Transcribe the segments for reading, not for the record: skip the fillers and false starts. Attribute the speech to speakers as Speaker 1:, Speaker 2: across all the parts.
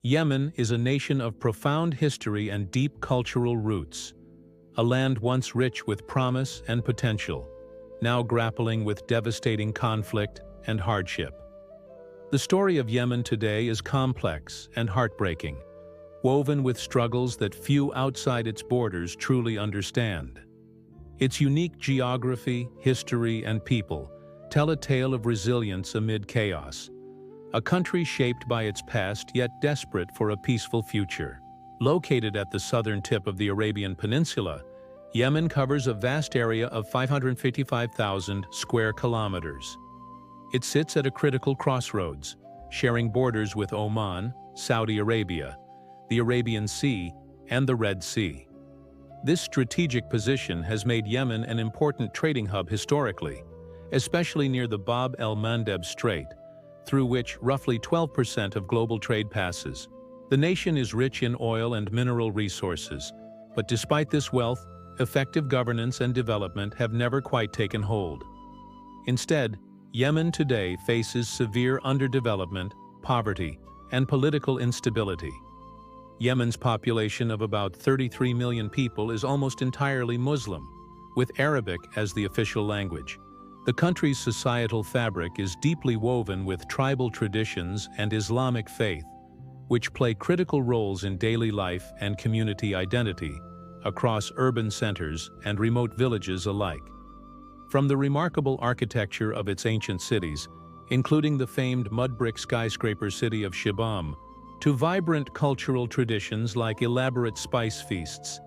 Speaker 1: Yemen is a nation of profound history and deep cultural roots, a land once rich with promise and potential, now grappling with devastating conflict and hardship. The story of Yemen today is complex and heartbreaking, woven with struggles that few outside its borders truly understand. Its unique geography, history, and people tell a tale of resilience amid chaos, a country shaped by its past yet desperate for a peaceful future. Located at the southern tip of the Arabian Peninsula, Yemen covers a vast area of 555,000 square kilometers. It sits at a critical crossroads, sharing borders with Oman, Saudi Arabia, the Arabian Sea, and the Red Sea. This strategic position has made Yemen an important trading hub historically, especially near the Bab el-Mandeb Strait, through which roughly 12% of global trade passes. The nation is rich in oil and mineral resources, but despite this wealth, effective governance and development have never quite taken hold. Instead, Yemen today faces severe underdevelopment, poverty, and political instability. Yemen's population of about 33 million people is almost entirely Muslim, with Arabic as the official language. The country's societal fabric is deeply woven with tribal traditions and Islamic faith, which play critical roles in daily life and community identity across urban centers and remote villages alike. From the remarkable architecture of its ancient cities, including the famed mud-brick skyscraper city of Shibam, to vibrant cultural traditions like elaborate spice feasts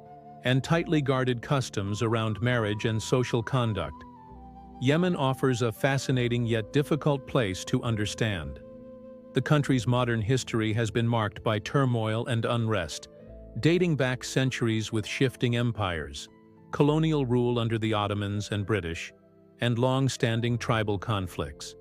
Speaker 1: and tightly guarded customs around marriage and social conduct, Yemen offers a fascinating yet difficult place to understand. The country's modern history has been marked by turmoil and unrest, dating back centuries with shifting empires, colonial rule under the Ottomans and British, and long-standing tribal conflicts.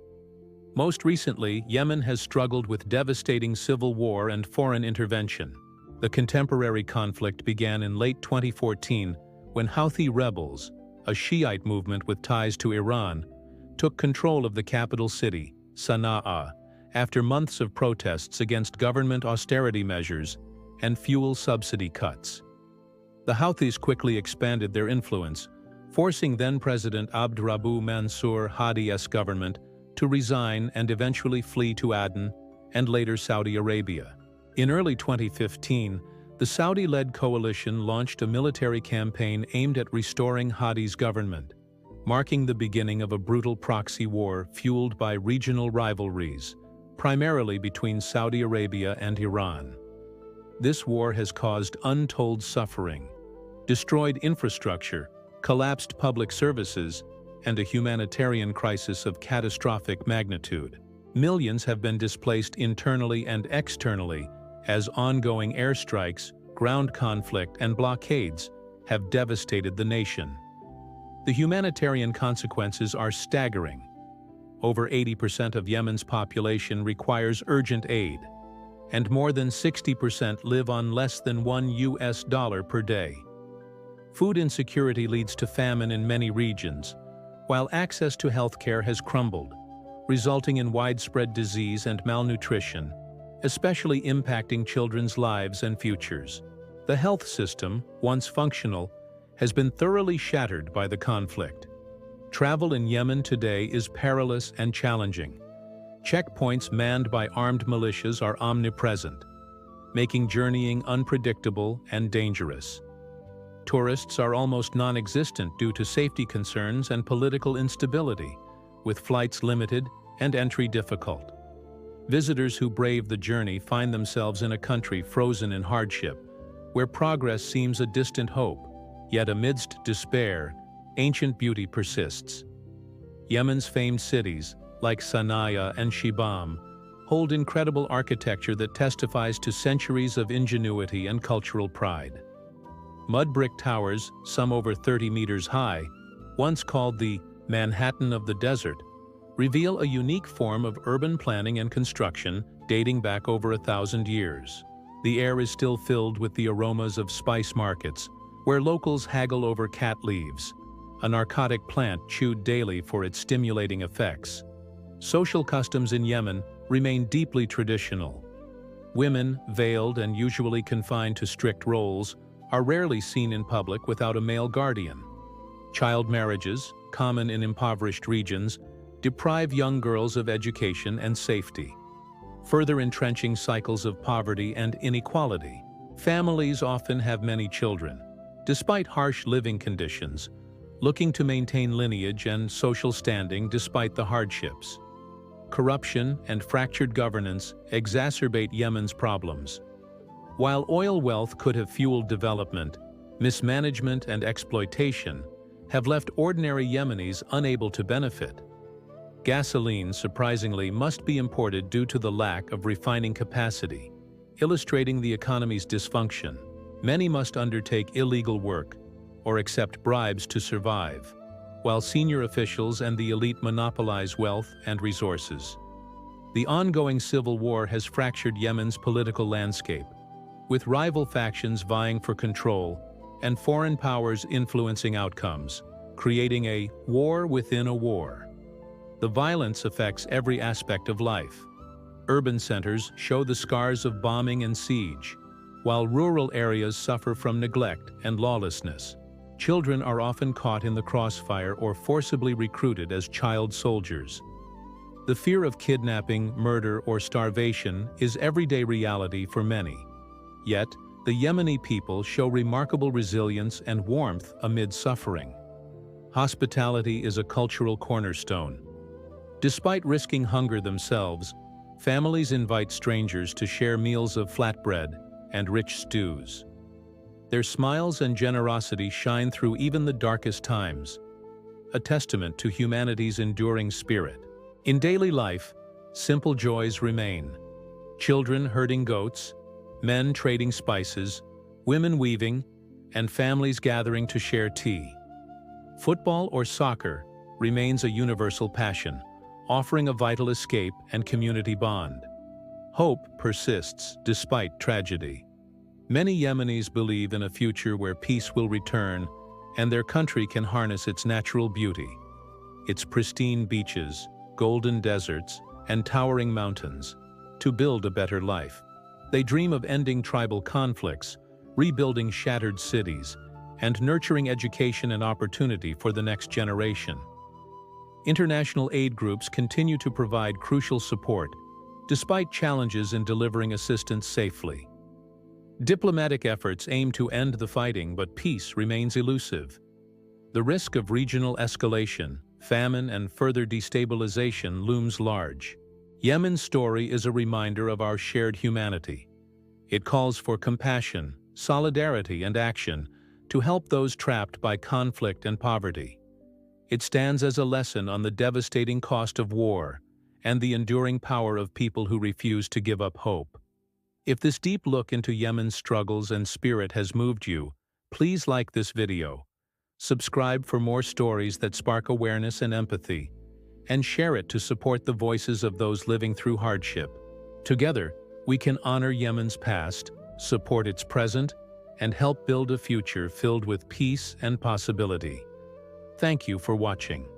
Speaker 1: Most recently, Yemen has struggled with devastating civil war and foreign intervention. The contemporary conflict began in late 2014 when Houthi rebels, a Shiite movement with ties to Iran, took control of the capital city, Sana'a, after months of protests against government austerity measures and fuel subsidy cuts. The Houthis quickly expanded their influence, forcing then-President Abdrabbu Mansour Hadi's government to resign and eventually flee to Aden and later Saudi Arabia. In early 2015, the Saudi-led coalition launched a military campaign aimed at restoring Hadi's government, marking the beginning of a brutal proxy war fueled by regional rivalries, primarily between Saudi Arabia and Iran. This war has caused untold suffering, destroyed infrastructure, collapsed public services, and a humanitarian crisis of catastrophic magnitude. Millions have been displaced internally and externally as ongoing airstrikes, ground conflict, and blockades have devastated the nation. The humanitarian consequences are staggering. Over 80% of Yemen's population requires urgent aid, and more than 60% live on less than $1 per day. Food insecurity leads to famine in many regions, while access to healthcare has crumbled, resulting in widespread disease and malnutrition, especially impacting children's lives and futures. The health system, once functional, has been thoroughly shattered by the conflict. Travel in Yemen today is perilous and challenging. Checkpoints manned by armed militias are omnipresent, making journeying unpredictable and dangerous. Tourists are almost non-existent due to safety concerns and political instability, with flights limited and entry difficult. Visitors who brave the journey find themselves in a country frozen in hardship, where progress seems a distant hope, yet amidst despair, ancient beauty persists. Yemen's famed cities, like Sana'a and Shibam, hold incredible architecture that testifies to centuries of ingenuity and cultural pride. Mud brick towers, some over 30 meters high, once called the Manhattan of the desert, reveal a unique form of urban planning and construction dating back over 1,000 years. The air is still filled with the aromas of spice markets, where locals haggle over cat leaves, a narcotic plant chewed daily for its stimulating effects. Social customs in Yemen remain deeply traditional. Women, veiled and usually confined to strict roles, are rarely seen in public without a male guardian. Child marriages, common in impoverished regions, deprive young girls of education and safety, further entrenching cycles of poverty and inequality. Families often have many children, despite harsh living conditions, looking to maintain lineage and social standing despite the hardships. Corruption and fractured governance exacerbate Yemen's problems. While oil wealth could have fueled development, mismanagement and exploitation have left ordinary Yemenis unable to benefit. Gasoline, surprisingly, must be imported due to the lack of refining capacity, illustrating the economy's dysfunction. Many must undertake illegal work or accept bribes to survive, while senior officials and the elite monopolize wealth and resources. The ongoing civil war has fractured Yemen's political landscape, with rival factions vying for control and foreign powers influencing outcomes, creating a war within a war. The violence affects every aspect of life. Urban centers show the scars of bombing and siege, while rural areas suffer from neglect and lawlessness. Children are often caught in the crossfire or forcibly recruited as child soldiers. The fear of kidnapping, murder, or starvation is everyday reality for many. Yet, the Yemeni people show remarkable resilience and warmth amid suffering. Hospitality is a cultural cornerstone. Despite risking hunger themselves, families invite strangers to share meals of flatbread and rich stews. Their smiles and generosity shine through even the darkest times, a testament to humanity's enduring spirit. In daily life, simple joys remain. Children herding goats, men trading spices, women weaving, and families gathering to share tea. Football or soccer remains a universal passion, offering a vital escape and community bond. Hope persists despite tragedy. Many Yemenis believe in a future where peace will return and their country can harness its natural beauty, its pristine beaches, golden deserts, and towering mountains, to build a better life. They dream of ending tribal conflicts, rebuilding shattered cities, and nurturing education and opportunity for the next generation. International aid groups continue to provide crucial support, despite challenges in delivering assistance safely. Diplomatic efforts aim to end the fighting, but peace remains elusive. The risk of regional escalation, famine, and further destabilization looms large. Yemen's story is a reminder of our shared humanity. It calls for compassion, solidarity, and action to help those trapped by conflict and poverty. It stands as a lesson on the devastating cost of war and the enduring power of people who refuse to give up hope. If this deep look into Yemen's struggles and spirit has moved you, please like this video, subscribe for more stories that spark awareness and empathy, and share it to support the voices of those living through hardship. Together, we can honor Yemen's past, support its present, and help build a future filled with peace and possibility. Thank you for watching.